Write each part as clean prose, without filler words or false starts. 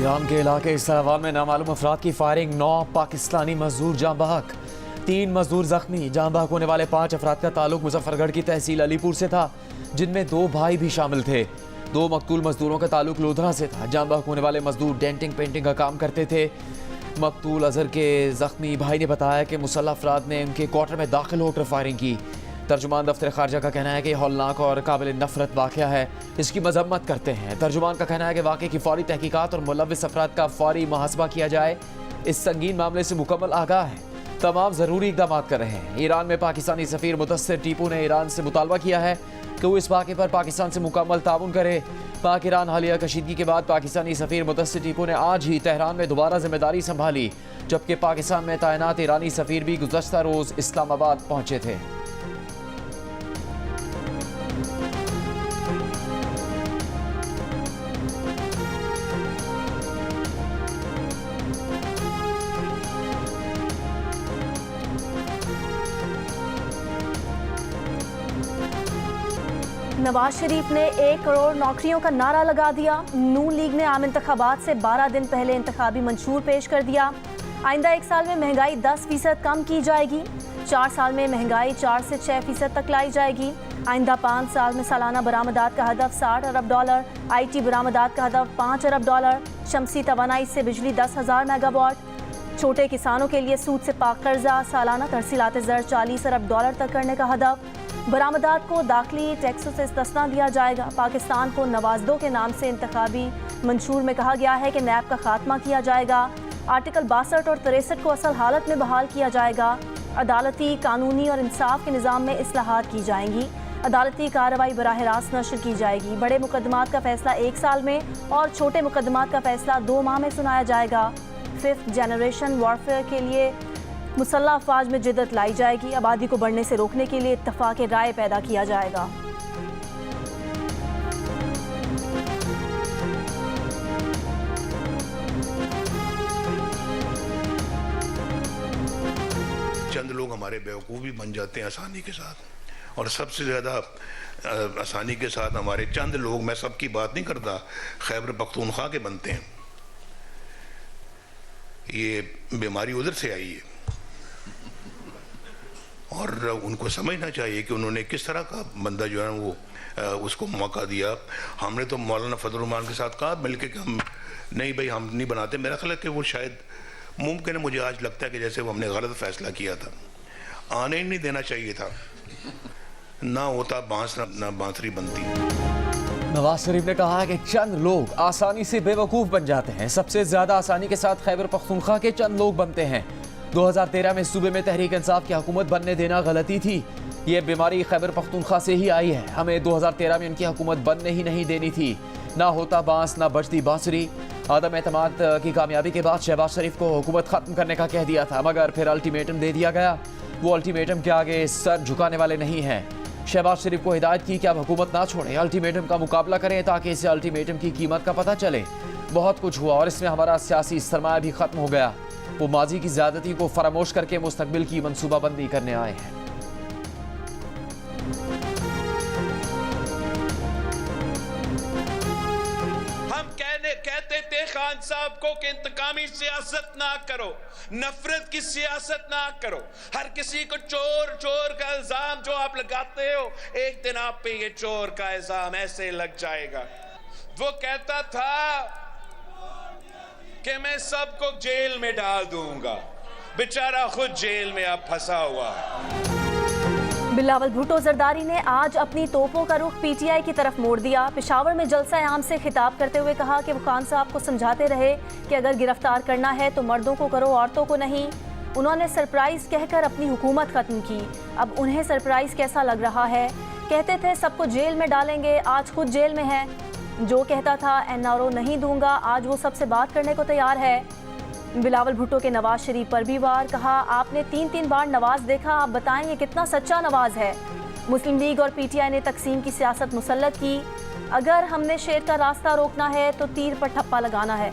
Iran के इलाके इस्लामाबाद में नामालूम अफराद की फायरिंग, 9 पाकिस्तानी मजदूर जाँ बहक, 3 मजदूर जख्मी। जाँ बहक होने वाले 5 अफराद का ताल्लुक मुजफ्फरगढ़ की तहसील अलीपुर से था, जिनमें 2 भाई भी शामिल थे। 2 मकतूल मजदूरों का ताल्लुक लोधरा से था। जाँ बहक होने वाले मजदूर डेंटिंग पेंटिंग का काम करते थे। मकतूल अजहर के जख्मी भाई ने बताया कि मुसल्लह अफराद ने उनके क्वार्टर में दाखिल होकर फायरिंग की। तर्जुमान दफ्तर खारजा का कहना है कि हौलनाक और काबिल नफरत वाक़या है, इसकी मजम्मत करते हैं। तर्जुमान का कहना है कि वाक़े की फौरी तहकीकात और मुलव्विस अफराद का फौरी मुहासबा किया जाए। इस संगीन मामले से मुकम्मल आगाह है, तमाम ज़रूरी इक़दाम कर रहे हैं। ईरान में पाकिस्तानी सफ़ीर मुदस्सिर टीपू ने ईरान से मुतालबा किया है कि वो इस वाक़े पर पाकिस्तान से मुकम्मल ताउन करे। पाक ईरान हालिया कशीदगी के बाद पाकिस्तानी सफ़ीर मुदस्सिर टीपू ने आज ही तेहरान में दोबारा जिम्मेदारी संभाली, जबकि पाकिस्तान में तैनात ईरानी सफ़ीर भी गुज़श्ता रोज़ इस्लामाबाद पहुँचे थे। नवाज शरीफ ने 1 करोड़ नौकरियों का नारा लगा दिया। नून लीग ने आम इंतखाबात से 12 दिन पहले इंतखाबी मंशूर पेश कर दिया। आइंदा 1 साल में महंगाई 10% कम की जाएगी। 4 साल में महंगाई 4 से 6% तक लाई जाएगी। आइंदा 5 साल में सालाना बरामदात का हदफ $60 अरब, IT बरामदात का हदफ $5 अरब, शमसी तवानाई से बिजली 10,000 मेगावाट। छोटे किसानों के लिए सूद से पाक कर्जा, सालाना तरसीलात ज़र $40 अरब तक करने का हदफ। बरामदात को दाखिली टैक्सों से इस्तिस्ना दिया जाएगा। पाकिस्तान को नवाजदों के नाम से इंतखाबी मंशूर में कहा गया है कि नैब का खात्मा किया जाएगा। आर्टिकल 62 और 63 को असल हालत में बहाल किया जाएगा। अदालती, कानूनी और इंसाफ के निज़ाम में इस्लाहात की जाएंगी। अदालती कार्रवाई बराह रास्त नशर की जाएगी। बड़े मुकदमात का फैसला 1 साल में और छोटे मुकदमात का फैसला 2 माह में सुनाया जाएगा। 5th जनरेशन वॉरफेयर के लिए मुसल्लह अफवाज में जिद्दत लाई जाएगी। आबादी को बढ़ने से रोकने के लिए इत्तफाक राय पैदा किया जाएगा। चंद लोग हमारे बेवकूफ़ भी बन जाते हैं आसानी के साथ, और सबसे ज़्यादा आसानी के साथ हमारे चंद लोग, मैं सबकी बात नहीं करता, खैबर पख्तूनख्वा के बनते हैं। ये बीमारी उधर से आई है और उनको समझना चाहिए कि उन्होंने किस तरह का बंदा जो है वो उसको मौका दिया। हमने तो मौलाना फजल रहमान के साथ कहा मिलके कि हम नहीं भाई, हम नहीं बनाते। मेरा ख्याल है कि वो शायद मुमकिन है, मुझे आज लगता है कि जैसे वो हमने गलत फैसला किया था, आने ही नहीं देना चाहिए था, ना होता बांस ना बांसुरी बनती। नवाज शरीफ ने कहा कि चंद लोग आसानी से बेवकूफ़ बन जाते हैं। सबसे ज़्यादा आसानी के साथ खैबर पख्तूनख्वा के चंद लोग बनते हैं। 2013 में सूबे में तहरीक इंसाफ की हुकूमत बनने देना गलती थी। ये बीमारी खैबर पख्तूनख्वा से ही आई है। हमें 2013 में उनकी हुकूमत बनने ही नहीं देनी थी। ना होता बांस ना बजती बांसुरी। आदम एतमाद की कामयाबी के बाद शहबाज शरीफ को हुकूमत ख़त्म करने का कह दिया था, मगर फिर अल्टीमेटम दे दिया गया। वो अल्टीमेटम के आगे सर झुकाने वाले नहीं हैं। शहबाज शरीफ को हिदायत की कि अब हुकूमत ना छोड़ें, अल्टीमेटम का मुकाबला करें, ताकि इसे अल्टीमेटम की कीमत का पता चले। बहुत कुछ हुआ और इसमें हमारा सियासी सरमाया भी ख़त्म हो गया। वो माजी की ज़्यादती को फरामोश करके मुस्तकबिल की मनसूबाबंदी करने आए हैं। हम कहते थे खान साहब को कि इंतकामी सियासत ना करो, नफरत की सियासत ना करो। हर किसी को चोर चोर का इल्जाम जो आप लगाते हो, एक दिन आप पे ये चोर का इल्जाम ऐसे लग जाएगा। वो कहता था कि मैं सबको जेल में डाल दूंगा, बेचारा खुद जेल में अब फंसा हुआ है। बिलावल भुट्टो जरदारी ने आज अपनी तोपों का रुख PTI की तरफ मोड़ दिया। पेशावर में जलसा आम से खिताब करते हुए कहा कि वो खान साहब को समझाते रहे कि अगर गिरफ्तार करना है तो मर्दों को करो, औरतों को नहीं। उन्होंने सरप्राइज कहकर अपनी हुकूमत खत्म की। अब उन्हें सरप्राइज कैसा लग रहा है? कहते थे सबको जेल में डालेंगे, आज खुद जेल में है। जो कहता था NRO नहीं दूंगा, आज वो सबसे बात करने को तैयार है। बिलावल भुट्टो के नवाज शरीफ पर भी वार, कहा आपने 3-3 बार नवाज देखा, आप बताएं ये कितना सच्चा नवाज है। मुस्लिम लीग और PTI ने तकसीम की सियासत मुसल्लत की। अगर हमने शेर का रास्ता रोकना है तो तीर पर ठप्पा लगाना है।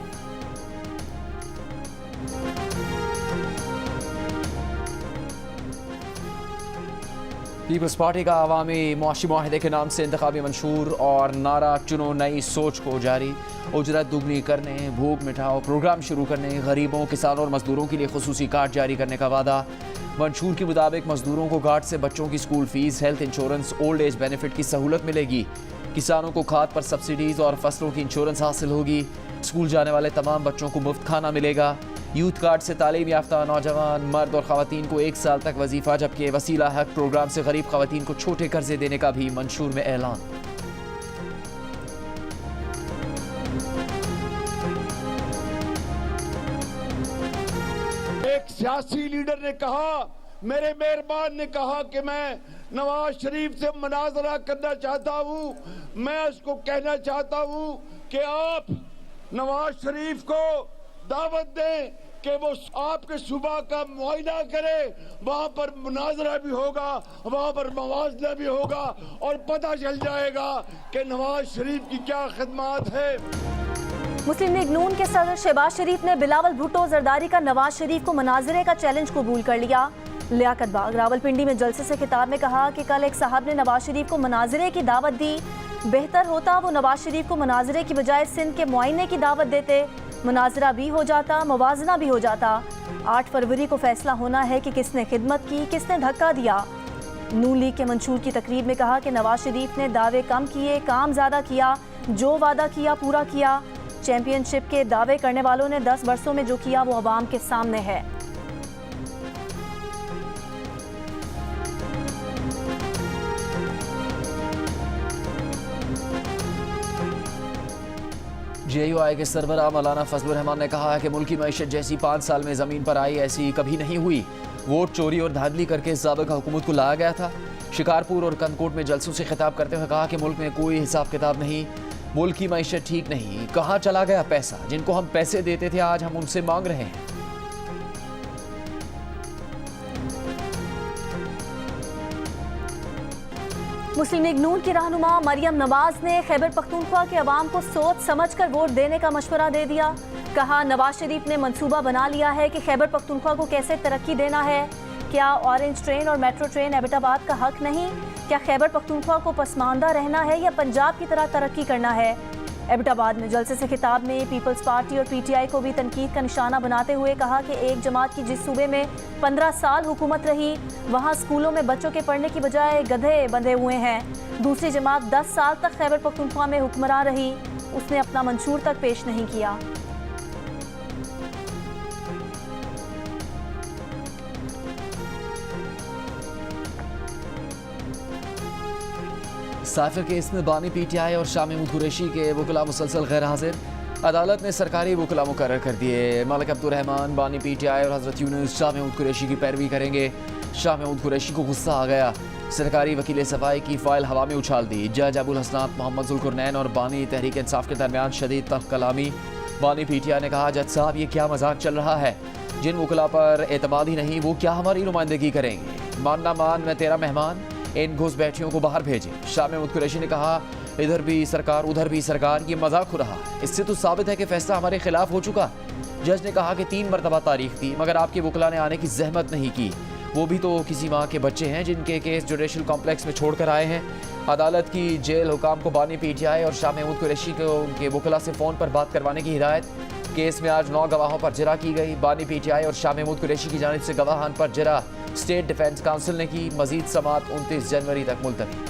पीपल्स पार्टी का अवामी मुआशी मुआहदे के नाम से इंतखाबी मंशूर और नारा चुनो नई सोच को जारी। उजरत दुगनी करने, भूख मिटाओ प्रोग्राम शुरू करने, गरीबों, किसानों और मजदूरों के लिए खुसूसी कार्ड जारी करने का वादा। मंशूर के मुताबिक मजदूरों को कार्ड से बच्चों की school fees, health insurance, old age benefit की सहूलत मिलेगी। किसानों को खाद पर सब्सिडीज और फसलों की इंश्योरेंस हासिल होगी। स्कूल जाने वाले तमाम बच्चों को मुफ्त खाना मिलेगा। यूथ कार्ड से तालीम याफ्ता नौजवान, मर्द और ख़वातीन को 1 साल तक वजीफ़ा, जबकि वसीला हक प्रोग्राम से गरीब ख़वातीन को छोटे कर्जे देने का भी मंशूर में ऐलान। एक सियासी लीडर ने कहा, मेरे मेहरबान ने कहा कि मैं नवाज शरीफ से मुनाजरा करना चाहता हूं। मैं उसको कहना चाहता हूं कि आप नवाज शरीफ को दावत दें कि वो आपके सूबा का मुआयना करे, वहां पर मुनाजरा भी होगा, वहां पर मवाजना भी होगा और पता चल जाएगा कि नवाज शरीफ की क्या खिदमत है। मुस्लिम लीग नून के सदर शहबाज शरीफ ने बिलावल भुट्टो जरदारी का नवाज शरीफ को मनाजरे का चैलेंज कबूल कर लिया। लियाकत बाग रावलपिंडी में जलसे से खिताब में कहा कि कल एक साहब ने नवाज शरीफ को मनाजरे की दावत दी। बेहतर होता वो नवाज शरीफ को मनाजरे की बजाय सिंध के मुआयने की दावत देते, मुनाजरा भी हो जाता, मुवाजना भी हो जाता। 8 फरवरी को फैसला होना है कि किसने खिदमत की, किसने धक्का दिया। नून लीग के मंशूर की तकरीब में कहा कि नवाज शरीफ ने दावे कम किए, काम ज़्यादा किया, जो वादा किया पूरा किया। चैंपियनशिप के दावे करने वालों ने 10 बरसों में जो किया वो अवाम के सामने है। JUI के सरबराह मौलाना फजलुर रहमान ने कहा है कि मुल्क की मईशत जैसी 5 साल में ज़मीन पर आई ऐसी कभी नहीं हुई। वोट चोरी और धांधली करके साबिक़ हुकूमत को लाया गया था। शिकारपुर और कंदकोट में जलसों से खिताब करते हुए कहा कि मुल्क में कोई हिसाब किताब नहीं, मुल्क की मईशत ठीक नहीं, कहाँ चला गया पैसा? जिनको हम पैसे देते थे आज हम उनसे मांग रहे हैं। मुस्लिम लीग नून की रहनुमा मरियम नवाज ने खैबर पख्तूनख्वा के अवाम को सोच समझ कर वोट देने का मशवरा दे दिया। कहा नवाज शरीफ ने मंसूबा बना लिया है कि खैबर पख्तूनख्वा को कैसे तरक्की देना है। क्या ऑरेंज ट्रेन और मेट्रो ट्रेन एबटाबाद का हक नहीं? क्या खैबर पख्तूनख्वा को पसमानदा रहना है या पंजाब की तरह तरक्की करना है? एबटाबाद में जलसे से खिताब में पीपल्स पार्टी और PTI को भी तनकीद का निशाना बनाते हुए कहा कि एक जमात की जिस सूबे में 15 साल हुकूमत रही, वहाँ स्कूलों में बच्चों के पढ़ने की बजाय गधे बंधे हुए हैं। दूसरी जमात 10 साल तक खैबर पख्तूनख्वा में हुक्मरान रही, उसने अपना मंशूर तक पेश नहीं किया। साफिर केस में बानी PTI और शाह महमूद कुरैशी के वकला मुसलसल गैर हाजिर। अदालत ने सरकारी वकला मुकर्रर कर दिए। मलिक अब्दुर्रहमान बानी PTI और हजरत यूनुस शाह महमूद कुरैशी की पैरवी करेंगे। शाह महमूद कुरैशी को गुस्सा आ गया, सरकारी वकील सफाई की फाइल हवा में उछाल दी। जज अबुल हसनात मोहम्मद जुल्कुरनैन और बानी तहरीक इंसाफ के दरमियान शदीद तल्ख कलामी। बानी PTI ने कहा, जज साहब ये क्या मजाक चल रहा है? जिन वकला पर एतमाद ही नहीं वो क्या हमारी नुमाइंदगी करेंगे? मानना मान, मैं तेरा मेहमान, इन घुसपैठियों को बाहर भेजें। शाह महमूद कुरैशी ने कहा, इधर भी सरकार उधर भी सरकार, ये मजाक हो रहा है। इससे तो साबित है कि फैसला हमारे खिलाफ हो चुका। जज ने कहा कि 3 मरतबा तारीख थी मगर आपके वकला ने आने की जहमत नहीं की। वो भी तो किसी माँ के बच्चे हैं जिनके केस जुडिशल कॉम्प्लेक्स में छोड़कर आए हैं। अदालत की जेल हुकाम को बानी PTI और शाह महमूद कुरैशी को उनके वकला से फ़ोन पर बात करवाने की हिदायत। केस में आज 9 गवाहों पर जरा की गई। बानी PTI और शाह महमूद कुरैशी की जानिब से गवाहान पर जरा स्टेट डिफेंस काउंसिल ने की। मजीद समात 29 जनवरी तक मुलतवी।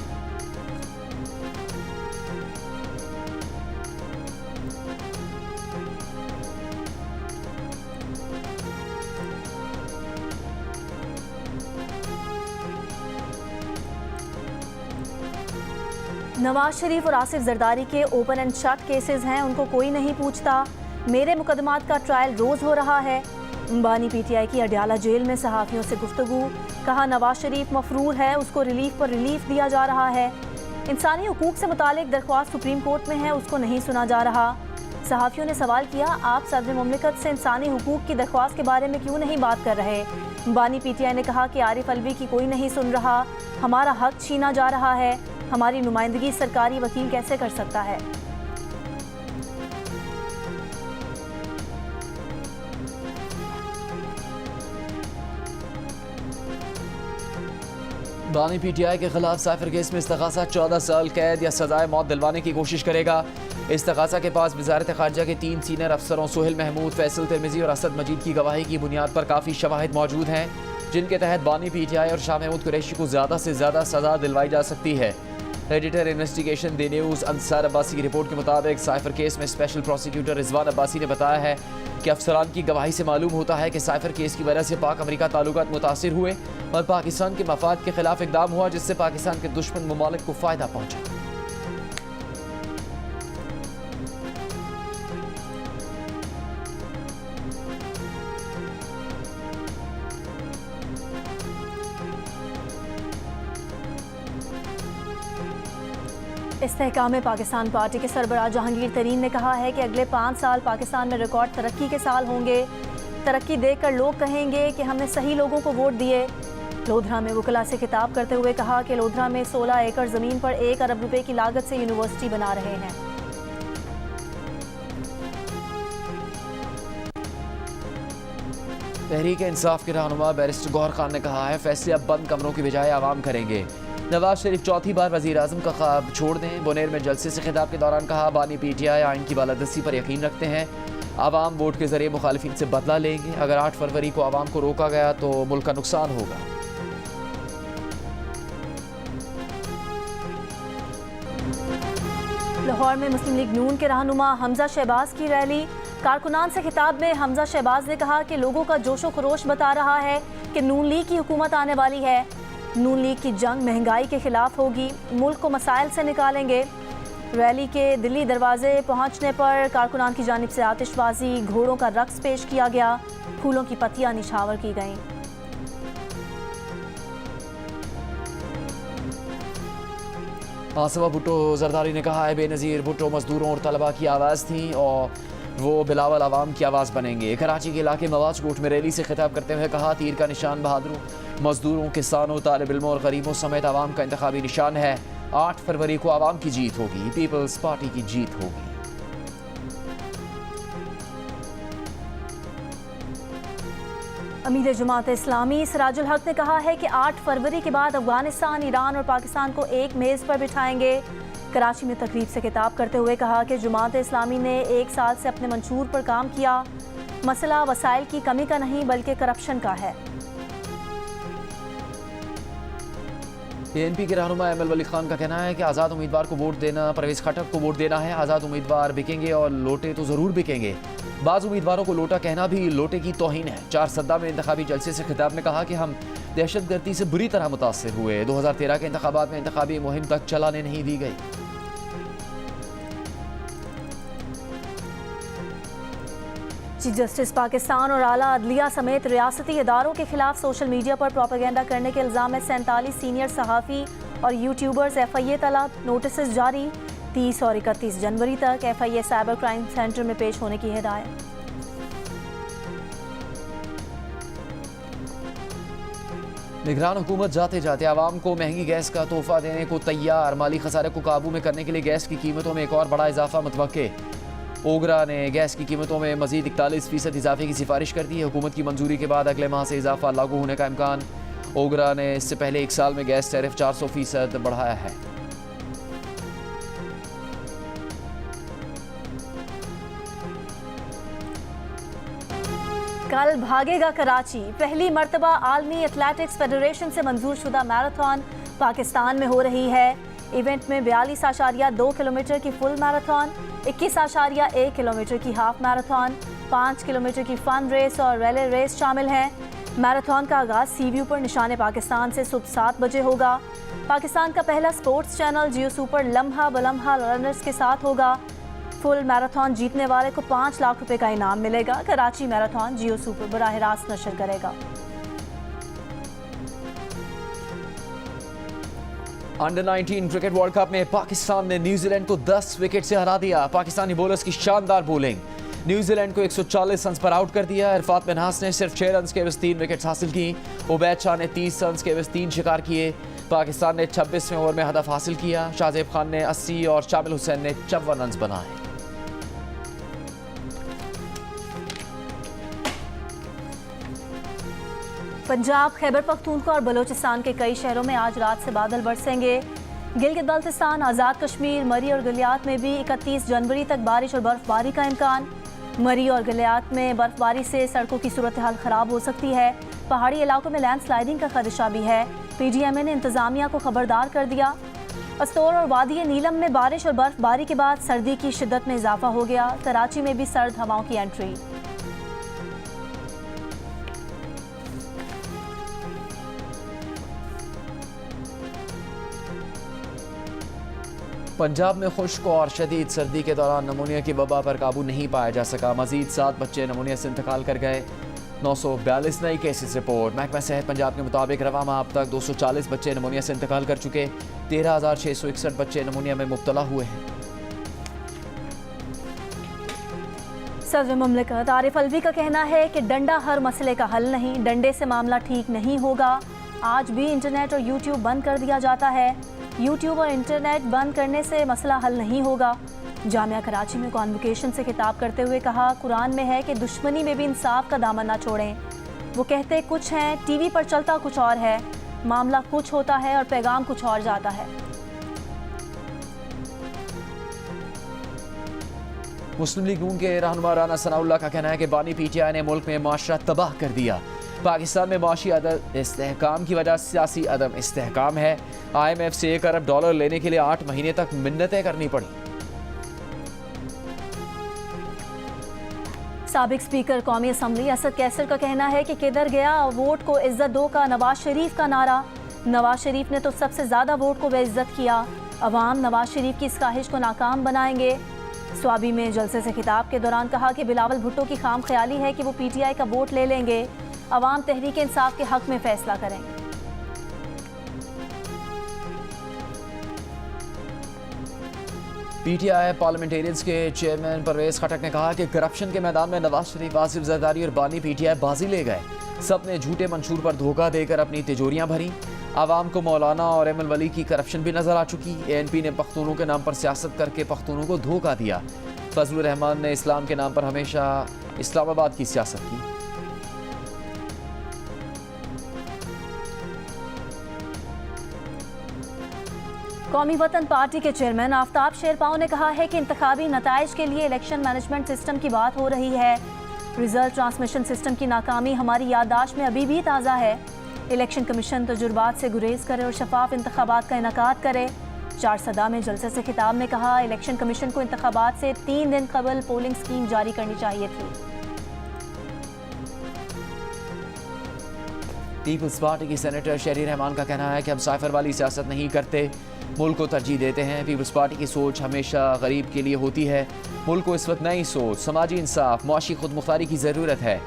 नवाज शरीफ और आसिफ जरदारी के ओपन एंड शट केसेस हैं, उनको कोई नहीं पूछता। मेरे मुकदमात का ट्रायल रोज हो रहा है। बानी PTI की अडयाला जेल में सहाफ़ियों से गुफ्तगू। कहा नवाज शरीफ मफरूर है, उसको रिलीफ पर रिलीफ दिया जा रहा है। इंसानी हुकूक से मुतालिक दरख्वास्त सुप्रीम कोर्ट में है, उसको नहीं सुना जा रहा। सहाफ़ियों ने सवाल किया, आप सदर मुमलिकत से इंसानी हुकूक की दरख्वास्त के बारे में क्यों नहीं बात कर रहे? बानी PTI ने कहा कि आरिफ अलवी की कोई नहीं सुन रहा, हमारा हक छीना जा रहा है, हमारी नुमाइंदगी सरकारी वकील कैसे कर सकता है? बानी पीटीआई के खिलाफ साइफर केस में इस्तग़ासा 14 साल कैद या सजाए मौत दिलवाने की कोशिश करेगा। इस्तग़ासा के पास वज़ारत ख़ारजा के 3 सीनियर अफसरों सोहेल महमूद, फैसल तिरमिज़ी और असद मजीद की गवाही की बुनियाद पर काफ़ी शवाहिद मौजूद हैं, जिनके तहत बानी पीटीआई और शाह महमूद कुरैशी को ज़्यादा से ज़्यादा सज़ा दिलवाई जा सकती है। Editor investigation the news Ansar Abbasi की रिपोर्ट के मुताबिक साइफर केस में स्पेशल प्रोसिक्यूटर रिजवान अब्बासी ने बताया है कि अफसरान की गवाही से मालूम होता है कि साइफर केस की वजह से पाक अमेरिका ताल्लुकात मुतासिर हुए और पाकिस्तान के मफाद के खिलाफ इकदाम हुआ, जिससे पाकिस्तान के दुश्मन ममालिक को फ़ायदा पहुंचा। इस्तेहकाम पाकिस्तान पार्टी के सरबराह जहांगीर तरीन ने कहा है कि अगले 5 साल पाकिस्तान में रिकॉर्ड तरक्की के साल होंगे। तरक्की देखकर लोग कहेंगे कि हमने सही लोगों को वोट दिए। लोधरा में वकला से खिताब करते हुए कहा कि लोधरा में 16 एकड़ ज़मीन पर 1 अरब रुपए की लागत से यूनिवर्सिटी बना रहे हैं। तहरीक इंसाफ के रहनुमा बैरिस्टर गौहर खान ने कहा है फैसले अब बंद कमरों की बजाय आवाम करेंगे। नवाज शरीफ चौथी बार वज़ीर आज़म का ख्वाब छोड़ दें। बुनेर में जलसे से खिताब के दौरान कहा बानी पीटीआई आइन की बालादस्ती पर यकीन रखते हैं। आवाम वोट के जरिए मुखालिफिन से बदला लेंगे। अगर 8 फरवरी को आवाम को रोका गया तो मुल्क का नुकसान होगा। लाहौर में मुस्लिम लीग नून के रहनुमा हमजा शहबाज की रैली। कारकुनान से खिताब में हमजा शहबाज ने कहा कि लोगों का जोशो खरोश बता रहा है कि नून लीग की हुकूमत आने वाली है। नून लीग की जंग महंगाई के खिलाफ होगी, मुल्क को मसाइल से निकालेंगे। रैली के दिल्ली दरवाजे पहुंचने पर कारकुनान की जानिब से आतिशबाजी, घोड़ों का रक्स पेश किया गया, फूलों की पत्तियां निछावर की गईं। आसिफा भुट्टो जरदारी ने कहा है बेनज़ीर भुट्टो मजदूरों और तलबा की आवाज़ थी और वो बिलावल आवाम की आवाज़ बनेंगे। कराची के इलाके मवाज कोट में रैली से खिताब करते हुए कहा तीर का निशान बहादुरों, मजदूरों, किसानों, तालिब इल्मों और गरीबों समेत आवाम का इंतखाबी निशान है। 8 फरवरी को आवाम की जीत होगी, पीपल्स पार्टी की जीत होगी। अमीर जमात इस्लामी सिराजुल हक ने कहा है कि 8 फरवरी के बाद अफगानिस्तान, ईरान और पाकिस्तान को एक मेज़ पर बिठाएंगे। कराची में तकरीब से खिताब करते हुए कहा कि जमात इस्लामी ने 1 साल से अपने मंशूर पर काम किया। मसला वसाइल की कमी का नहीं बल्कि करप्शन का है। एएनपी के रहनुमा एमएल वली खान का कहना है कि आज़ाद उम्मीदवार को वोट देना परवेज़ खटक को वोट देना है। आज़ाद उम्मीदवार बिकेंगे और लोटे तो ज़रूर बिकेंगे। बाज़ उम्मीदवारों को लोटा कहना भी लोटे की तौहीन है। 4 सद्दा में इंतखाबी जलसे से खिताब में कहा कि हम दहशतगर्दी से बुरी तरह मुतासिर हुए। 2013 के इंतखाबात में इंतखाबी मुहिम तक चलाने नहीं दी गई। चीफ जस्टिस पाकिस्तान और आला अदलिया समेत रियासती इदारों के खिलाफ सोशल मीडिया पर प्रोपेगेंडा करने के इल्ज़ाम में 47 सीनियर सहाफ़ी और यूट्यूबर्स FIA तलब, नोटिस जारी। 30 और 31 जनवरी तक FIA साइबर क्राइम सेंटर में पेश होने की हिदायत। निगरान हुकूमत जाते जाते आवाम को महंगी गैस का तोहफा देने को तैयार। माली खसारे को काबू में करने के लिए गैस की कीमतों में एक और बड़ा इजाफा मुतवक्के। ओगरा ने गैस की कीमतों में मजीद 41% इजाफे की सिफारिश कर दी है। हुकूमत की मंजूरी के बाद अगले माह से इजाफा लागू होने का इम्कान। ओगरा ने इससे पहले 1 साल में गैस टैरिफ 400% बढ़ाया है। कल भागेगा कराची। पहली मर्तबा आलमी एथलेटिक्स फेडरेशन से मंजूर शुदा मैराथन पाकिस्तान में हो रही है। इवेंट में 42.2 किलोमीटर की फुल मैराथन, 21.1 किलोमीटर की हाफ मैराथन, 5 किलोमीटर की फन रेस और रैली रेस शामिल हैं। मैराथन का आगाज सी व्यू पर निशाने पाकिस्तान से सुबह 7 बजे होगा। पाकिस्तान का पहला स्पोर्ट्स चैनल जियो सुपर लम्हा बलम्हा रनर्स के साथ होगा। फुल मैराथन जीतने वाले को 5 लाख रुपए का इनाम मिलेगा। कराची मैराथन जियो सुपर बराह रास्त नशर करेगा। अंडर 19 क्रिकेट वर्ल्ड कप में पाकिस्तान ने न्यूजीलैंड को 10 विकेट से हरा दिया। पाकिस्तानी बॉलर्स की शानदार बॉलिंग न्यूजीलैंड को 140 रन पर आउट कर दिया। इरफात मिन्हास ने सिर्फ 6 रन के एवज 3 विकेट्स हासिल की। उबैद शाह ने 30 रन के एवज 3 शिकार किए। पाकिस्तान ने 26वें ओवर में हदफ हासिल किया। शाहजेब खान ने 80 और शामिल हुसैन ने 54 रन बनाए। पंजाब, खैबर पख्तूनख्वा और बलोचिस्तान के कई शहरों में आज रात से बादल बरसेंगे। गिलगित बल्तिस्तान, आज़ाद कश्मीर, मरी और गलियात में भी 31 जनवरी तक बारिश और बर्फबारी का इम्कान। मरी और गलियात में बर्फबारी से सड़कों की सूरत हाल खराब हो सकती है। पहाड़ी इलाकों में लैंडस्लाइडिंग का खदशा भी है। PDMA ने इंतजामिया को खबरदार कर दिया। अस्तोर और वादी नीलम में बारिश और बर्फबारी के बाद सर्दी की शिद्दत में इजाफा हो गया। कराची में भी सर्द हवाओं की एंट्री। पंजाब में खुश्क और शदीद सर्दी के दौरान नमूनिया की वबा पर काबू नहीं पाया जा सका। मजीद 7 बच्चे नमूनिया से इंतकाल कर गए। 942 नई केसेस रिपोर्ट। महकमा सेहत पंजाब के मुताबिक रवा माह अब तक 240 बच्चे नमूनिया से इंतकाल कर चुके। 13,661 बच्चे नमूनिया में मुब्तला हुए हैं। सदर मुमलिकत आरिफ अलवी का कहना है कि डंडा हर मसले का हल नहीं, डंडे से मामला ठीक नहीं होगा। आज भी इंटरनेट और यूट्यूब बंद कर दिया जाता है। यूट्यूब और इंटरनेट बंद करने से मसला हल नहीं होगा। जामिया कराची में कॉन्वोकेशन से खिताब करते हुए कहा, कुरान में है कि दुश्मनी में भी इंसाफ का दामन ना छोड़ें। वो कहते कुछ हैं, टीवी पर चलता कुछ और है। मामला कुछ होता है और पैगाम कुछ और जाता है। मुस्लिम लीग नून के रहनुमा राना सनाउल्लाह का कहना है कि बानी PTI ने मुल्क में माशरा तबाह कर दिया। पाकिस्तान में माशी अदम इस्तेहकाम की वजह सियासी अदम इस्तेहकाम है। IMF से $1 अरब लेने के लिए 8 महीने तक मिन्नतें करनी पड़ी। साबिक स्पीकर कौमी असम्बली असद कैसर का कहना है कि किधर गया वोट को इज्जत दो का नवाज शरीफ का नारा। नवाज शरीफ ने तो सबसे ज्यादा वोट को बेइज्जत किया। अवाम नवाज शरीफ की इस ख्वाहिश को नाकाम बनाएंगे। स्वाबी में जलसे से खिताब के दौरान कहा कि बिलावल भुट्टो की खाम ख्याली है कि वो PTI का वोट ले लेंगे। अवाम तहरीक इंसाफ के हक में फैसला करेंगे। PTI पार्लियामेंटेरियंस के चेयरमैन परवेज खटक ने कहा कि करप्शन के मैदान में नवाज शरीफ, आसिफ जरदारी और बानी PTI बाजी ले गए। सब ने झूठे मंशूर पर धोखा देकर अपनी तिजोरियां भरी। आवाम को मौलाना और ML वली की करप्शन भी नजर आ चुकी। ANP ने पख्तूनों के नाम पर सियासत करके पख्तूनों को धोखा दिया। फजलुर रहमान ने इस्लाम के नाम पर हमेशा इस्लामाबाद की सियासत की। कौमी वतन पार्टी के चेयरमैन आफ्ताब शेरपाओ ने कहा है कि इंतखाबी नताइज के लिए इलेक्शन मैनेजमेंट सिस्टम की बात हो रही है। रिजल्ट ट्रांसमिशन सिस्टम की नाकामी हमारी याददाश्त में अभी भी ताज़ा है। इलेक्शन कमीशन तजुर्बात से गुरेज करे और शफाफ इंतखाबात का इनकाद करे। चार सदा में जलसे से खिताब में कहा, इलेक्शन कमीशन को इंतखाबात से 3 दिन कबल पोलिंग स्कीम जारी करनी चाहिए थी। पीपल्स पार्टी की सेनेटर शहरी रहमान का कहना है कि हम साइफर वाली सियासत नहीं करते, मुल्क को तरजीह देते हैं। पीपल्स पार्टी की सोच हमेशा गरीब के लिए होती है। मुल्क को इस वक्त नई सोच, समाजी इंसाफ, मुआशी खुद मुख्तारी की ज़रूरत है।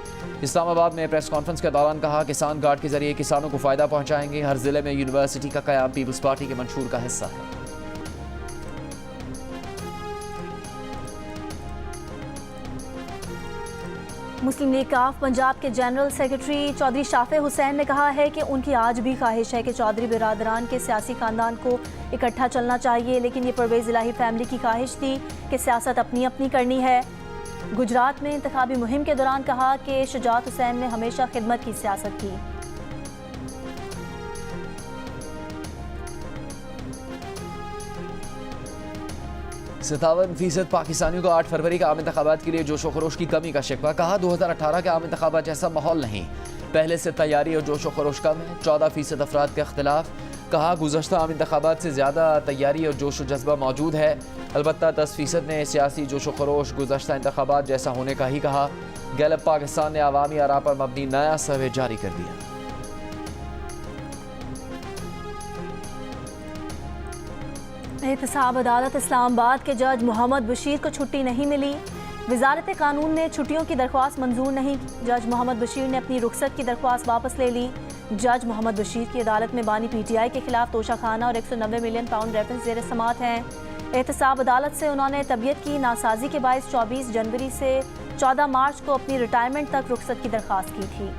इस्लामाबाद में प्रेस कॉन्फ्रेंस के दौरान कहा, किसान कार्ड के जरिए किसानों को फ़ायदा पहुँचाएंगे। हर ज़िले में यूनिवर्सिटी का क़याम पीपल्स पार्टी के मंशूर का हिस्सा है। मुस्लिम लीग काफ पंजाब के जनरल सेक्रेटरी चौधरी शाफे हुसैन ने कहा है कि उनकी आज भी ख्वाहिश है कि चौधरी बिरादरान के सियासी खानदान को इकट्ठा चलना चाहिए, लेकिन ये परवेज़ इलाही फैमिली की ख्वाहिश थी कि सियासत अपनी अपनी करनी है। गुजरात में इंतखाबी मुहिम के दौरान कहा कि शुजात हुसैन ने हमेशा खिदमत की सियासत की। 57% पाकिस्तानियों को 8 फरवरी के आम इंतखाबात के लिए जोश व खरोश की कमी का शिकवा। कहा 2018 के आम इंतखाबात जैसा माहौल नहीं, पहले से तैयारी और जोश व खरोश कम है। 14% अफराद के अख्तिलाफ। कहा गुज़श्ता आम इंतखाबात से ज़्यादा तैयारी और जोश व जज्बा मौजूद है। अलबत्ता 10% ने सियासी जोश व खरोश गुज़श्ता इंतखाबात जैसा होने का ही कहा। गैलप पाकिस्तान ने अवामी आरा पर मबनी नया सर्वे जारी कर दिया। एहतसाब अदालत इस्लामाबाद के जज मोहम्मद बशीर को छुट्टी नहीं मिली। वजारत कानून ने छुट्टियों की दरख्वास्त मंजूर नहीं की। जज मोहम्मद बशीर ने अपनी रुखसत की दरख्वास्त वापस ले ली। जज मोहम्मद बशीर की अदालत में बानी PTI के खिलाफ तोशाखाना और 190 मिलियन पाउंड रेफरेंस ज़ेर समात हैं। एहतसाब अदालत से उन्होंने तबीयत की नासाजी के बायस 24 जनवरी से 14 मार्च को अपनी रिटायरमेंट तक रुखसत की दरख्वास्त की थी।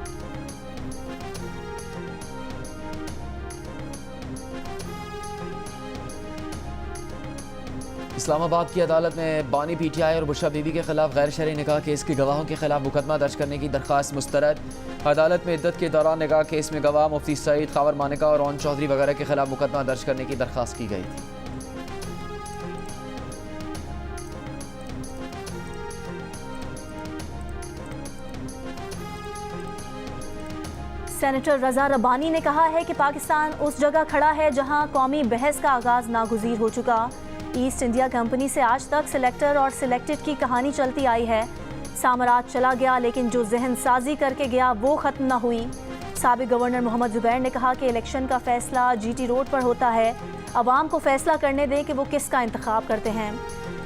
इस्लामाबाद की अदालत में बानी पीटीआई और बुशरा बीबी के खिलाफ गैर शरई निकाह केस के गवाहों के खिलाफ मुकदमा दर्ज करने की दरख्वास्त मुस्तरद। अदालत में इद्दत के दौरान निकाह केस में गवाह मुफ्ती सईद, खावर मानिका और ओन चौधरी वगैरह के खिलाफ मुकदमा दर्ज करने की दरख्वास्त की गई थी। सेनेटर रजा रब्बानी ने कहा है कि पाकिस्तान उस जगह खड़ा है जहां कौमी बहस का आगाज नागुज़ीर हो चुका। ईस्ट इंडिया कंपनी से आज तक सिलेक्टर और सिलेक्टेड की कहानी चलती आई है। साम्राज्य चला गया लेकिन जो जहन साजी करके गया वो ख़त्म ना हुई। साबिक गवर्नर मोहम्मद जुबैर ने कहा कि इलेक्शन का फैसला जीटी रोड पर होता है, अवाम को फैसला करने दें कि वो किसका इंतखाब करते हैं।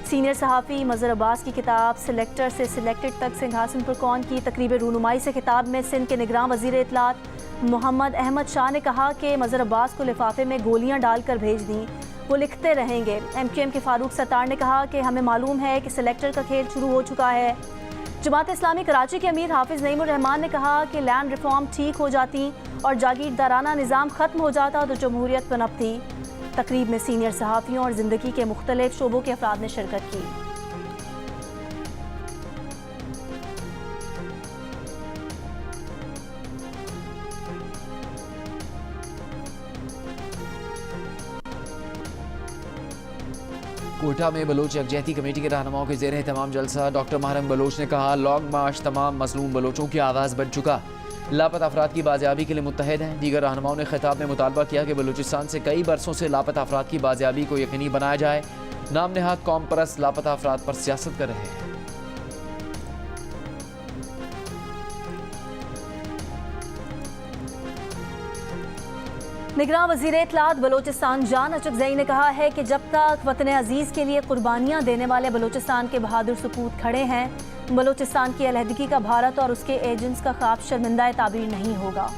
सीनियर सहाफ़ी मज़हर अब्बास की किताब सिलेक्टर से सिलेक्टेड तक सिंहासन पर कौन की तकरीब रूनुमाई से खिताब में सिंध के निगरान वज़ीर इत्तलात मोहम्मद अहमद शाह ने कहा कि मज़हर अब्बास को लिफाफे में गोलियां डालकर भेज दी, वो लिखते रहेंगे। MQM के फारूक सत्तार ने कहा कि हमें मालूम है कि सिलेक्टर का खेल शुरू हो चुका है। जमात इस्लामी कराची के अमीर हाफिज़ नईमुर रहमान ने कहा कि लैंड रिफॉर्म ठीक हो जाती और जागीरदाराना निज़ाम ख़त्म हो जाता तो जमहूरियत पनपती। तकरीब में सीनियर सहाफ़ियों और ज़िंदगी के मुख्तलिफ शोबों के अफराद ने शिरकत की। कोटा में बलोच यकजहती कमेटी के रहनुमाओं के ज़ेर तमाम जलसा। डॉक्टर महरम बलोच ने कहा लॉन्ग मार्च तमाम मजलूम बलोचों की आवाज़ बन चुका, लापता अफराद की बाजियाबी के लिए मुत्तहद हैं। दीगर रहनुमाओं ने खिताब में मुतालबा किया कि बलूचिस्तान से कई बरसों से लापता अफराद की बाजियाबी को यकीनी बनाया जाए। नाम नेहाद कौम परस्त लापता अफराद पर सियासत कर रहे हैं। निगरान वज़ीर इत्तलात बलोचिस्तान जान अचकज़ई ने कहा है कि जब तक वतन अजीज़ के लिए कुर्बानियाँ देने वाले बलोचिस्तान के बहादुर सपूत खड़े हैं, बलोचिस्तान की अलहदगी का भारत और उसके एजेंट्स का ख्वाब शर्मिंदा ताबीर नहीं होगा।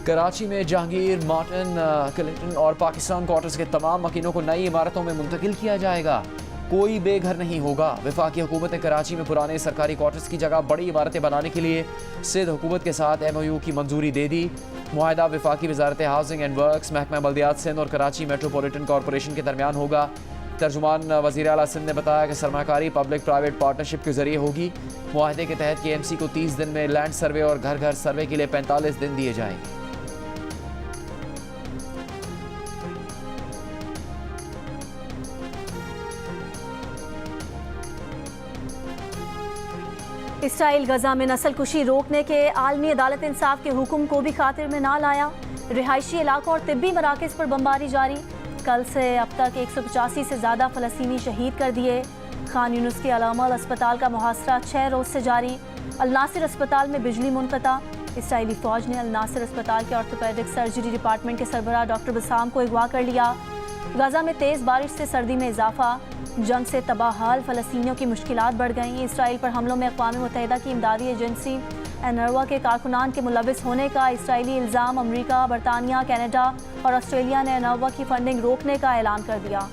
कराची में जहांगीर, मार्टिन, क्लिंटन और पाकिस्तान क्वार्टर्स के तमाम मकीनों को नई इमारतों में मुंतकिल किया जाएगा। कोई बेघर नहीं होगा। वफाकी हुकूमत ने कराची में पुराने सरकारी क्वार्टर्स की जगह बड़ी इमारतें बनाने के लिए सिंध हुकूमत के साथ MOU की मंजूरी दे दी। मुआहदा वफाकी वजारत हाउसिंग एंड वर्क्स, महकमा बल्दियात सिंध और कराची मेट्रोपॉलिटन कॉरपोरेशन के दरमियान होगा। तर्जुमान वज़ीर आला सिंध ने बताया कि सरमाकारी पब्लिक प्राइवेट पार्टनरशिप के जरिए होगी। मुआहदे के तहत KMC को 30 दिन में लैंड सर्वे और घर घर सर्वे के लिए 45 दिन दिए जाएंगे। इसराइल गजा में नस्ल कुशी रोकने के आलमी अदालत इंसाफ के हुक्म को भी खातिर में ना लाया। रिहायशी इलाकों और तिब्बी मराकज़ पर बमबारी जारी। कल से अब तक 185 से ज़्यादा फ़लस्तीनी शहीद कर दिए। खान यूनुस के अलामल अस्पताल का मुहासरा 6 रोज़ से जारी। अल नासिर अस्पताल में बिजली मुनक़ता। इसराइली फ़ौज ने अल नासिर अस्पताल के ऑर्थोपेडिक सर्जरी डिपार्टमेंट के सरबराह डॉक्टर बसाम को अगवा कर लिया। गजा में तेज़ बारिश से सर्दी में इजाफा। जंग से तबाहाल फ़लस्तीनियों की मुश्किलात बढ़ गईं। इसराइल पर हमलों में अक़वाम मुत्तहिदा की इमदादी एजेंसी एनरवा के कारकुनान के मुलविस होने का इसराइली इल्ज़ाम। अमरीका, बरतानिया, कनाडा और ऑस्ट्रेलिया ने एनरवा की फंडिंग रोकने का ऐलान कर दिया।